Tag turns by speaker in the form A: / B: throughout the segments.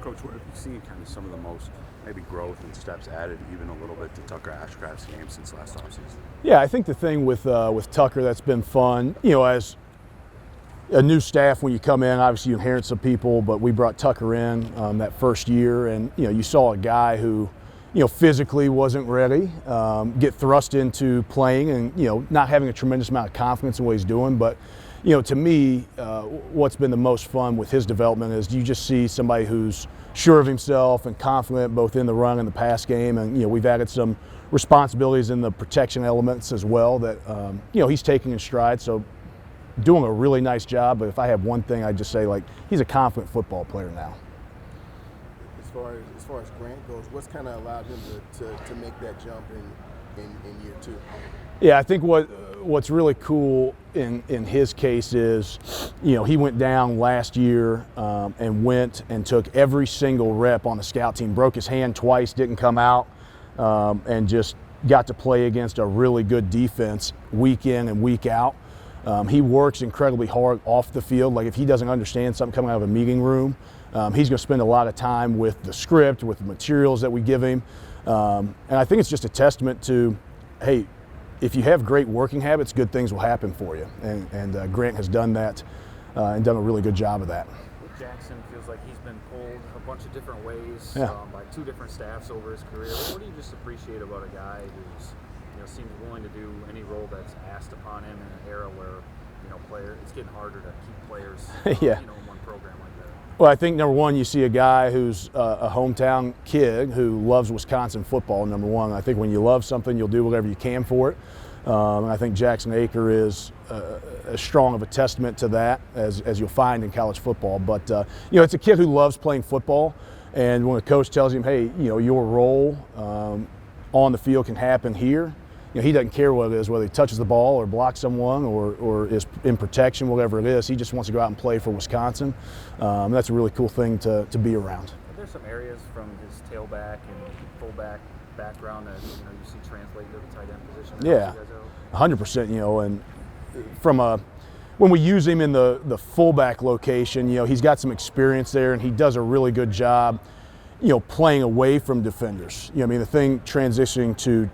A: Coach, what have you seen kind of some of the most maybe growth and steps added even a little bit to Tucker Ashcraft's game since last offseason?
B: Yeah, I think the thing with Tucker that's been fun, as a new staff, when you come in, obviously you inherit some people, but we brought Tucker in that first year, and you saw a guy who physically wasn't ready, get thrust into playing and not having a tremendous amount of confidence in what he's doing. But to me, what's been the most fun with his development is you just see somebody who's sure of himself and confident both in the run and the pass game, and we've added some responsibilities in the protection elements as well that he's taking in stride. So doing a really nice job. But if I have one thing, I'd just say he's a confident football player now.
C: As far as Grant goes, what's kind of allowed him to make that jump in year two?
B: Yeah, I think what's really cool in his case is, he went down last year and went and took every single rep on the scout team, broke his hand twice, didn't come out, and just got to play against a really good defense week in and week out. He works incredibly hard off the field. Like if he doesn't understand something coming out of a meeting room, he's going to spend a lot of time with the script, with the materials that we give him. And I think it's just a testament to, hey, if you have great working habits, good things will happen for you. And Grant has done that and done a really good job of that.
D: Jackson feels like he's been pulled a bunch of different ways by two different staffs over his career. What do you just appreciate about a guy who's seems willing to do any role that's asked upon him in an era where it's getting harder to keep players in one program like that?
B: Well, I think number one, you see a guy who's a hometown kid who loves Wisconsin football. Number one, I think when you love something, you'll do whatever you can for it. And I think Jackson Aker is as strong of a testament to that as you'll find in college football. But it's a kid who loves playing football, and when a coach tells him, hey, your role on the field can happen here. He doesn't care what it is, whether he touches the ball or blocks someone or is in protection, whatever it is. He just wants to go out and play for Wisconsin. That's a really cool thing to be around.
D: Are there some areas from his tailback and fullback background that you see translate to the tight end position?
B: Yeah, 100%. And when we use him in the fullback location, he's got some experience there, and he does a really good job, playing away from defenders. The thing transitioning to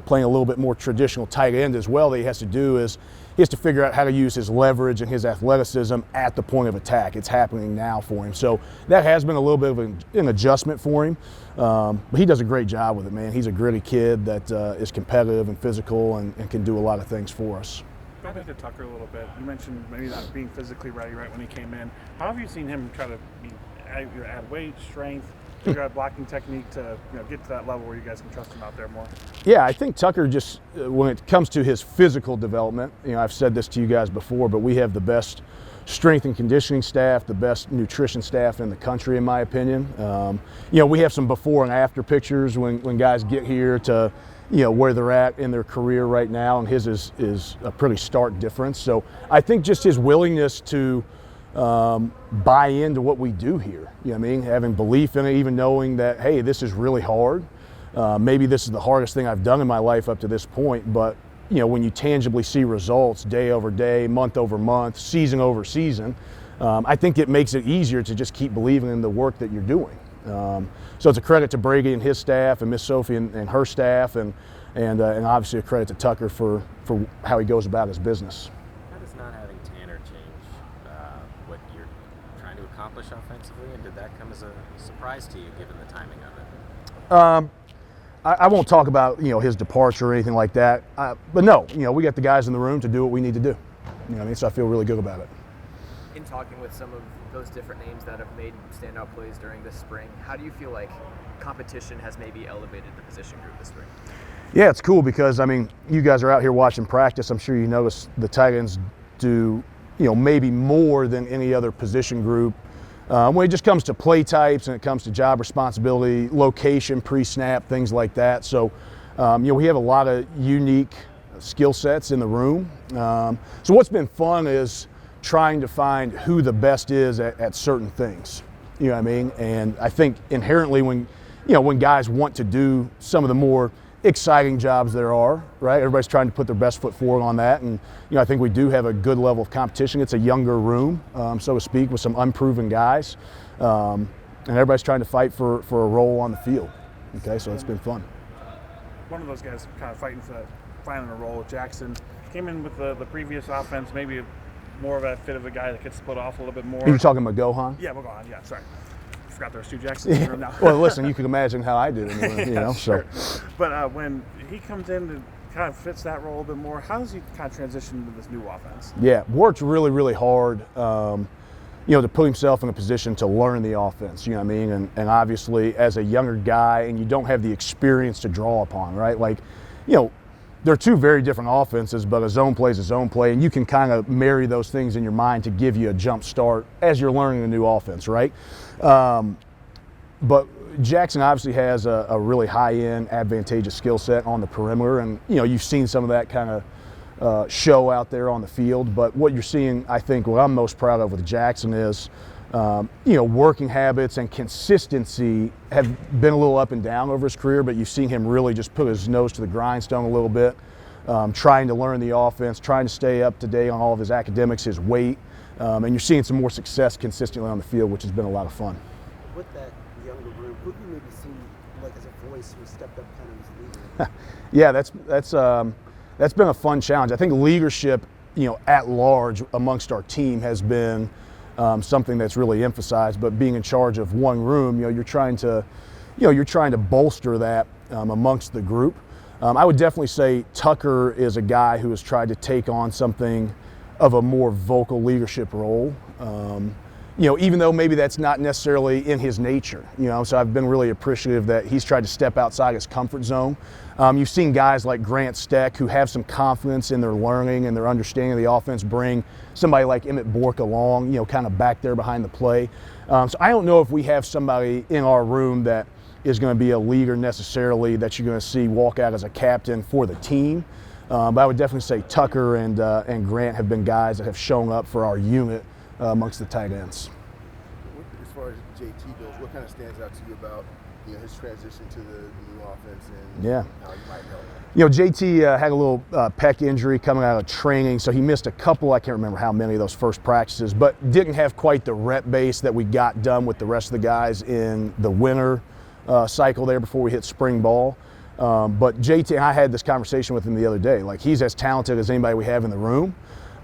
B: playing a little bit more traditional tight end as well that he has to do is he has to figure out how to use his leverage and his athleticism at the point of attack. It's happening now for him. So that has been a little bit of an adjustment for him. But he does a great job with it, man. He's a gritty kid that is competitive and physical and can do a lot of things for us.
E: Go back to Tucker a little bit. You mentioned maybe not being physically ready right when he came in. How have you seen him try to add weight, strength, figure out blocking technique to get to that level where you guys can trust him out there more?
B: Yeah, I think Tucker just, when it comes to his physical development, I've said this to you guys before, but we have the best strength and conditioning staff, the best nutrition staff in the country, in my opinion. We have some before and after pictures when guys get here to where they're at in their career right now, and his is a pretty stark difference. So I think just his willingness to buy into what we do here, having belief in it, even knowing that, hey, this is really hard. Maybe this is the hardest thing I've done in my life up to this point, but when you tangibly see results day over day, month over month, season over season, I think it makes it easier to just keep believing in the work that you're doing. So it's a credit to Brady and his staff, and Miss Sophie and her staff, and obviously a credit to Tucker for how he goes about his business.
F: How does not having Tanner change what you're trying to accomplish offensively, and did that come as a surprise to you given the timing of it?
B: I won't talk about his departure or anything like that, but no, we got the guys in the room to do what we need to do. So I feel really good about it.
G: In talking with some of those different names that have made standout plays during this spring, how do you feel like competition has maybe elevated the position group this spring?
B: Yeah, it's cool because you guys are out here watching practice. I'm sure you notice the tight ends do maybe more than any other position group when it just comes to play types and it comes to job responsibility, location, pre-snap, things like that. So we have a lot of unique skill sets in the room. So what's been fun is trying to find who the best is at certain things. And I think inherently when guys want to do some of the more exciting jobs there are, right? Everybody's trying to put their best foot forward on that, and I think we do have a good level of competition. It's a younger room, so to speak, with some unproven guys. and everybody's trying to fight for a role on the field. Okay, so it's been fun.
E: One of those guys kind of fighting for that, finding a role. Jackson came in with the previous offense, maybe more of a fit of a guy that could split off a little bit more.
B: You're talking McGohan?
E: Yeah, McGohan. Yeah, sorry. Forgot there was two Jacksons in the room now.
B: Well, listen, you can imagine how I did in the room, you know.
E: Sure.
B: So,
E: But when he comes in and kind of fits that role a bit more, how does he kind of transition into this new offense?
B: yeah, worked really, really hard. To put himself in a position to learn the offense, you know what I mean? And obviously, as a younger guy, and you don't have the experience to draw upon, right? Like, they're two very different offenses, but a zone play is a zone play, and you can kind of marry those things in your mind to give you a jump start as you're learning a new offense, right? But Jackson obviously has a really high-end, advantageous skill set on the perimeter, and you've seen some of that kind of show out there on the field. But what you're seeing, I think, what I'm most proud of with Jackson is, working habits and consistency have been a little up and down over his career, but you've seen him really just put his nose to the grindstone a little bit, trying to learn the offense, trying to stay up to date on all of his academics, his weight, and you're seeing some more success consistently on the field, which has been a lot of fun.
H: With that younger group, who do you maybe see like as a voice who stepped up kind of as leader?
B: Yeah, that's been a fun challenge. I think leadership, at large amongst our team has been something that's really emphasized. But being in charge of one room, you're trying to bolster that amongst the group. I would definitely say Tucker is a guy who has tried to take on something of a more vocal leadership role. Even though maybe that's not necessarily in his nature, so I've been really appreciative that he's tried to step outside his comfort zone. You've seen guys like Grant Steck who have some confidence in their learning and their understanding of the offense bring somebody like Emmett Bork along, kind of back there behind the play. So I don't know if we have somebody in our room that is going to be a leader necessarily that you're going to see walk out as a captain for the team. But I would definitely say Tucker and Grant have been guys that have shown up for our unit amongst the tight ends.
C: As far as JT goes, what kind of stands out to you about his transition to the new offense and how he might help?
B: JT had a little pec injury coming out of training, so he missed a couple, I can't remember how many of those first practices, but didn't have quite the rep base that we got done with the rest of the guys in the winter cycle there before we hit spring ball. But JT, and I had this conversation with him the other day, like he's as talented as anybody we have in the room.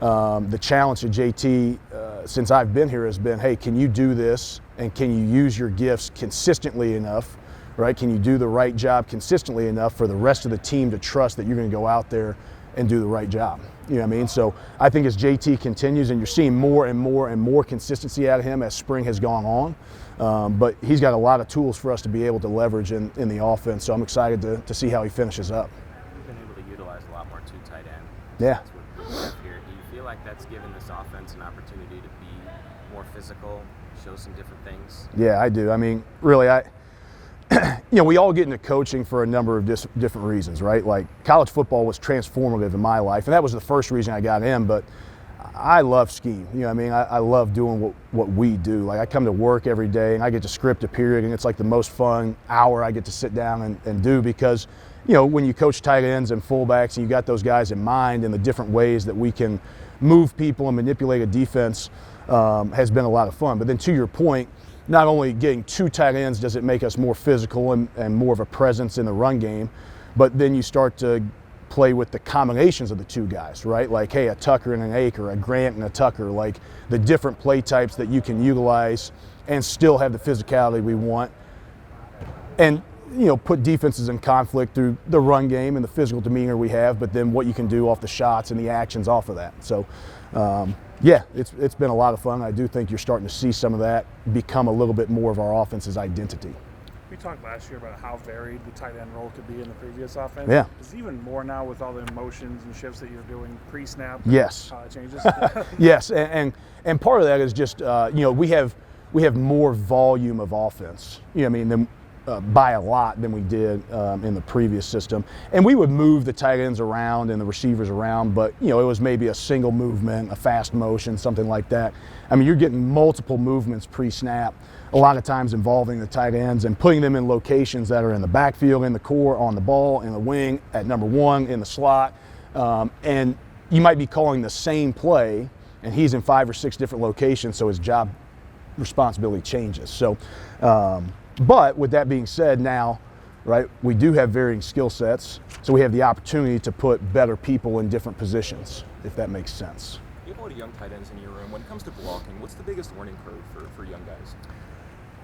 B: The challenge to JT since I've been here has been, hey, can you do this and can you use your gifts consistently enough, right? Can you do the right job consistently enough for the rest of the team to trust that you're going to go out there and do the right job? You know what I mean? So I think as JT continues, and you're seeing more and more and more consistency out of him as spring has gone on, but he's got a lot of tools for us to be able to leverage in the offense. So I'm excited to see how he finishes up.
F: You've been able to utilize a lot more two tight end.
B: Yeah.
F: That's what we have here. Do you feel like that's given this offense an opportunity to be more physical, show some different things?
B: Yeah, I do. I mean, really, we all get into coaching for a number of different reasons, right? Like college football was transformative in my life, and that was the first reason I got in, but I love scheme. I love doing what we do. Like I come to work every day and I get to script a period, and it's like the most fun hour I get to sit down and do because, when you coach tight ends and fullbacks and you got those guys in mind and the different ways that we can move people and manipulate a defense has been a lot of fun. But then to your point, not only getting two tight ends does it make us more physical and more of a presence in the run game, but then you start to play with the combinations of the two guys, right? Like, hey, a Tucker and an Aker, a Grant and a Tucker, like the different play types that you can utilize and still have the physicality we want. And, put defenses in conflict through the run game and the physical demeanor we have, but then what you can do off the shots and the actions off of that. So, it's been a lot of fun. I do think you're starting to see some of that become a little bit more of our offense's identity.
E: We talked last year about how varied the tight end role could be in the previous offense.
B: Yeah.
E: Is it even more now with all the motions and shifts that you're doing pre-snap?
B: Yes.
E: How it changes?
B: Yes, and part of that is just we have more volume of offense. Than by a lot than we did in the previous system. And we would move the tight ends around and the receivers around, but it was maybe a single movement, a fast motion, something like that. I mean, you're getting multiple movements pre-snap, a lot of times involving the tight ends and putting them in locations that are in the backfield, in the core, on the ball, in the wing, at number one, in the slot. And you might be calling the same play, and he's in 5 or 6 different locations, so his job responsibility changes. So, but with that being said, now, right, we do have varying skill sets, so we have the opportunity to put better people in different positions, if that makes sense.
I: You have a lot of young tight ends in your room. When it comes to blocking, what's the biggest learning curve for young guys?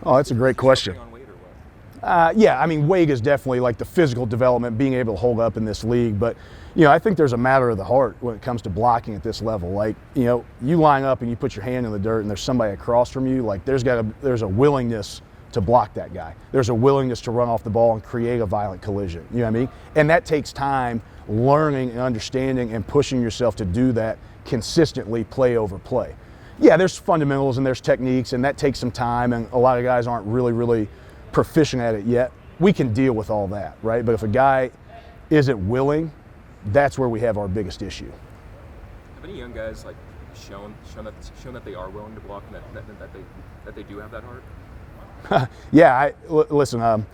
B: Oh, that's a great question.
I: On weight or what?
B: Yeah, I mean, Wade is definitely like the physical development, being able to hold up in this league. But, you know, I think there's a matter of the heart when it comes to blocking at this level. Like, you know, you line up and you put your hand in the dirt and there's somebody across from you, like there's a willingness to block that guy. There's a willingness to run off the ball and create a violent collision. You know what I mean? And that takes time, learning and understanding and pushing yourself to do that consistently, play over play. Yeah, there's fundamentals and there's techniques, and that takes some time, and a lot of guys aren't really proficient at it yet. We can deal with all that, right? But if a guy isn't willing, that's where we have our biggest issue.
I: Have any young guys like shown that they are willing to block and that they do have that heart?
B: Yeah, listen.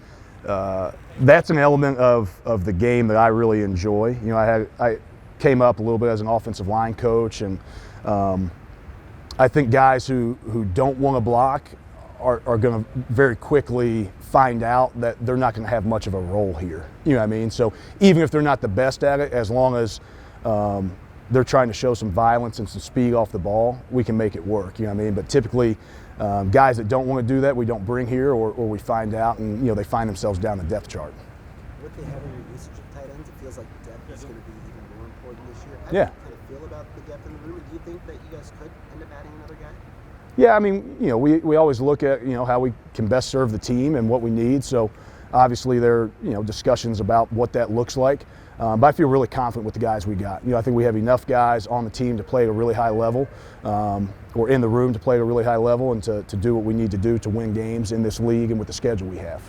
B: That's an element of the game that I really enjoy. You know, I came up a little bit as an offensive line coach, and I think guys who don't want to block are going to very quickly find out that they're not going to have much of a role here. You know what I mean? So even if they're not the best at it, as long as they're trying to show some violence and some speed off the ball, we can make it work. You know what I mean? But typically, guys that don't want to do that, we don't bring here, or we find out, and you know, they find themselves down the depth chart.
H: With the heavier usage of tight ends, it feels like depth is going to be even more important this year. How
B: Yeah.
H: do you kind of feel about the depth in the room? Do you think that you guys could end up adding another guy?
B: Yeah, I mean, you know, we always look at, you know, how we can best serve the team and what we need. So obviously there are, you know, discussions about what that looks like. But I feel really confident with the guys we got. You know, I think we have enough guys on the team to play at a really high level, or in the room to play at a really high level, and to do what we need to do to win games in this league and with the schedule we have.